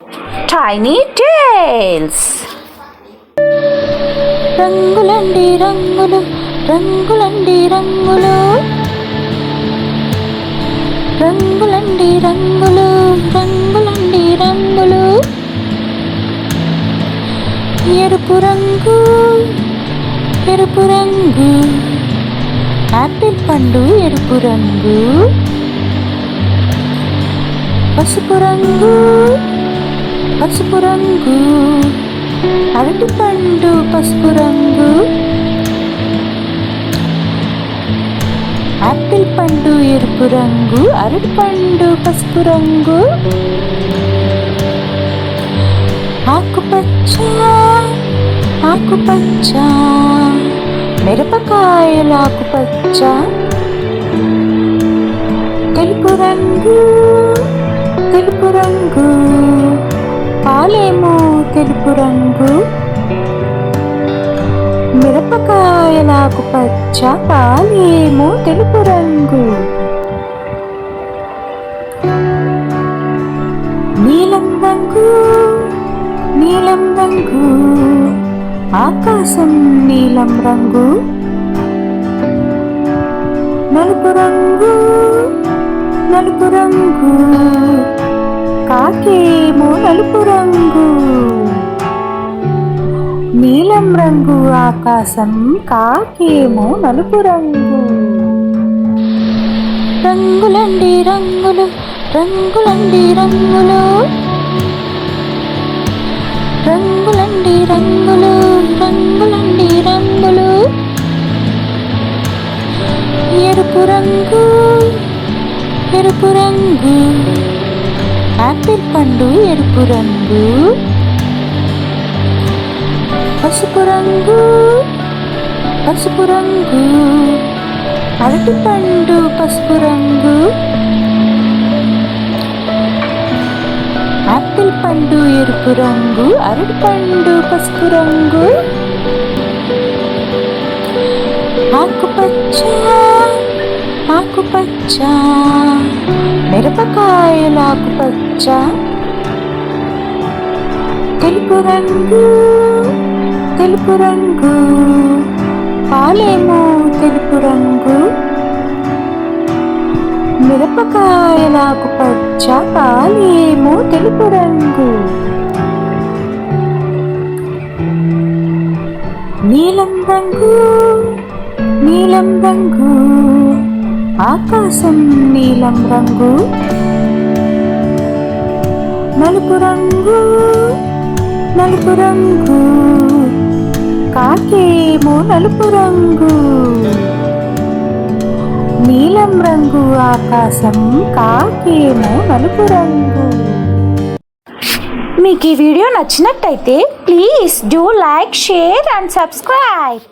Tiny Tales. రంగులండి రంగులు రంగులండి రంగులు రంగులండి రంగులు రంగులండి రంగులు ఎరుపు రంగు ఎరుపు రంగు యాపిల్ పండు ఎరుపు రంగు పసుపు రంగు పసుపు రంగు అరటి పండు పసుపు రంగు యాపిల్ పండు ఎరుపు రంగు అరటి పండు పసుపు రంగు ఆకుపచ్చ ఆకుపచ్చ మిరపకాయల ఆకుపచ్చ తెలుపు రంగు తెలుపు రంగు పాలేమో తెలుపు రంగు మిరపకాయల ఆకుపచ్చ పాలేమో తెలుపు రంగు నీలం రంగు నీలం రంగు ఆకాశం నీలం రంగు నలుపు రంగు నలుపు రంగు కాకేమో నలుపు రంగు నీలం రంగు ఆకాశం కాకేమో నలుపు రంగు రంగులండి రంగులు రంగులండి రంగులు రంగులండి రంగులు రంగులండి రంగులు ఎరుపు రంగు ఎరుపు రంగు యాపిల్ పండు ఎరుపు రంగు పసుపు రంగు పసుపు రంగు అరటి పండు పసుపు రంగు యాపిల్ పండు ఎరుపు రంగు అరటి పండు పసుపు రంగు ఆకుపచ్చ ఆకుపచ్చ మిరపకాయల ఆకుపచ్చ తెలుపు రంగు తెలుపు రంగు పాలేమో తెలుపు రంగు మిరపకాయల ఆకుపచ్చ పాలేమో తెలుపు రంగు నీలం రంగు నీలం రంగు ఆకాశం నీలం రంగు నలుపు రంగు నలుపు రంగు కాకేమో నలుపు రంగు నీలం రంగు ఆకాశం కాకేమో నలుపు రంగు. మీకు ఈ వీడియో నచ్చినట్టయితే please do like, share and subscribe.